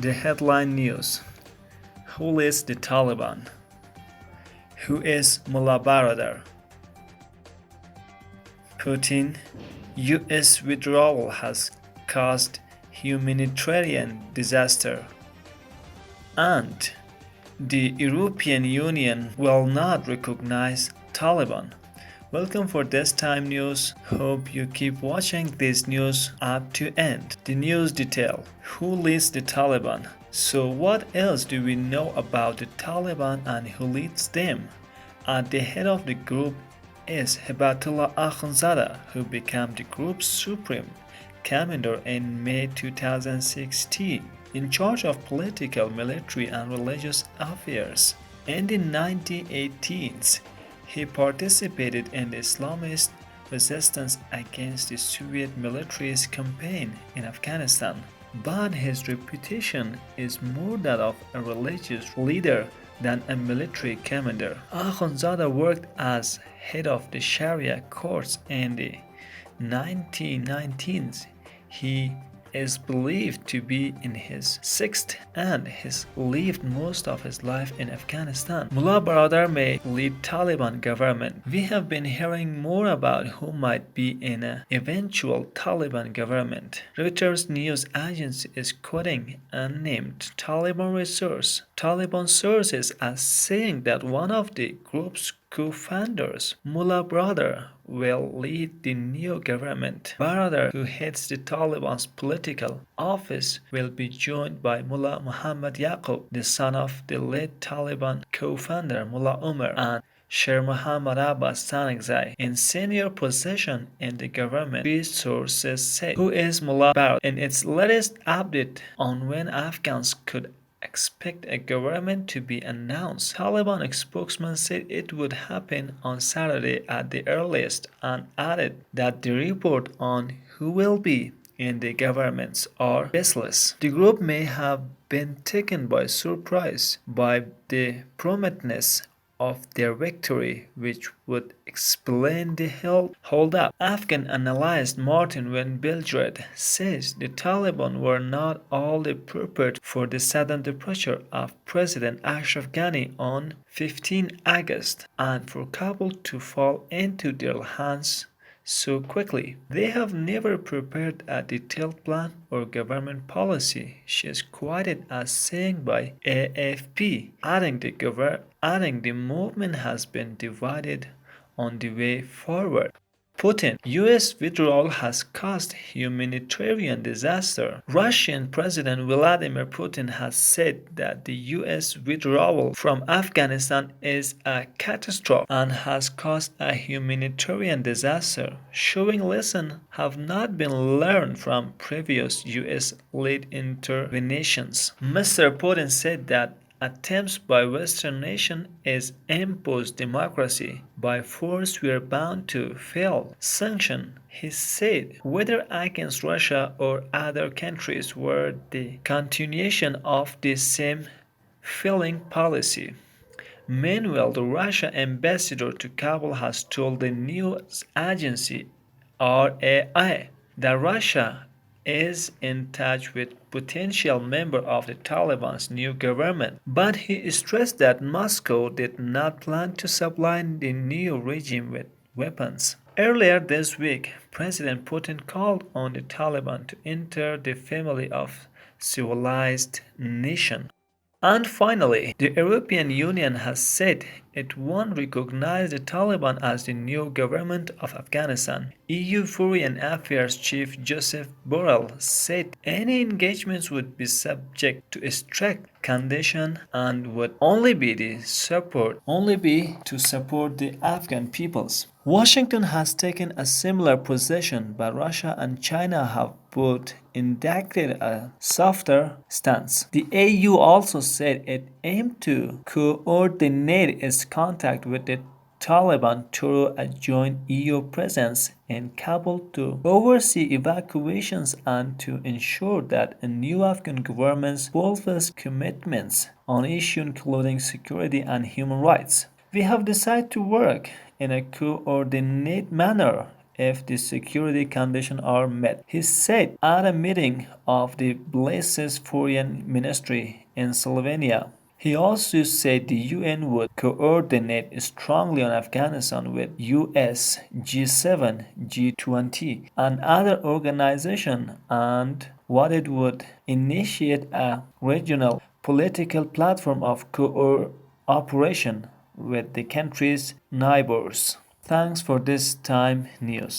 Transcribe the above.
The headline news: Who leads the Taliban? Who is Mullah Baradar? Putin: US withdrawal has caused humanitarian disaster. And the European Union will not recognize Taliban. Welcome for this time news. Hope you keep watching this news up to end. The news detail: Who leads the Taliban? So what else do we know about the Taliban and who leads them? At the head of the group is Hibatullah Akhundzada, who became the group's supreme commander in May 2016, in charge of political, military, and religious affairs. In the 1980s, he participated in the Islamist resistance against the Soviet military's campaign in Afghanistan. But his reputation is more that of a religious leader than a military commander. Akhundzada worked as head of the Sharia courts in the 1990s. He is believed to be in his sixth and has lived most of his life in Afghanistan. Mullah Baradar may lead Taliban government. We have been hearing more about who might be in an eventual Taliban government. Reuters news agency is quoting unnamed Taliban sources as saying that one of the group's co-founders, Mullah Baradar, will lead the new government. Baradar, who heads the Taliban's political office, will be joined by Mullah Muhammad Yaqub, the son of the late Taliban co-founder Mullah Umar, and Sher Muhammad Abbas Sanakzai in senior position in the government. These sources say. Who is Mullah Baradar? In its latest update on when Afghans could expect a government to be announced, Taliban spokesman said it would happen on Saturday at the earliest, and added that the report on who will be in the governments are baseless. The group may have been taken by surprise by the promptness of their victory, which would explain the hold-up. Afghan analyst Martin Van Belgrade says the Taliban were not only prepared for the sudden departure of President Ashraf Ghani on 15 August and for Kabul to fall into their hands so quickly. They have never prepared a detailed plan or government policy, she is quoted as saying by AFP, adding the movement has been divided on the way forward. Putin: US withdrawal has caused humanitarian disaster. Russian President Vladimir Putin has said that the US withdrawal from Afghanistan is a catastrophe and has caused a humanitarian disaster, showing lessons have not been learned from previous US-led interventions. Mr. Putin said that attempts by Western nations is impose democracy by force we are bound to fail. Sanction, he said, whether against Russia or other countries, were the continuation of the same failing policy. Meanwhile, the Russian ambassador to Kabul has told the news agency RAI that Russia is in touch with potential members of the Taliban's new government, but he stressed that Moscow did not plan to supply the new regime with weapons. Earlier this week, President Putin called on the Taliban to enter the family of civilized nations. And finally, the European Union has said it won't recognize the Taliban as the new government of Afghanistan. EU Foreign Affairs Chief Joseph Borrell said any engagements would be subject to strict conditions and would only be to support the Afghan peoples. Washington has taken a similar position, but Russia and China have both indicated a softer stance. The EU also said it aimed to coordinate its contact with the Taliban through a joint EU presence in Kabul to oversee evacuations and to ensure that a new Afghan government fulfills commitments on issues including security and human rights. We have decided to work in a coordinated manner if the security conditions are met. He said at a meeting of the Blessed Foreign Ministry in Slovenia. He also said the UN would coordinate strongly on Afghanistan with US, G7, G20, and other organizations, and what it would initiate a regional political platform of cooperation with the country's neighbors. Thanks for this time news.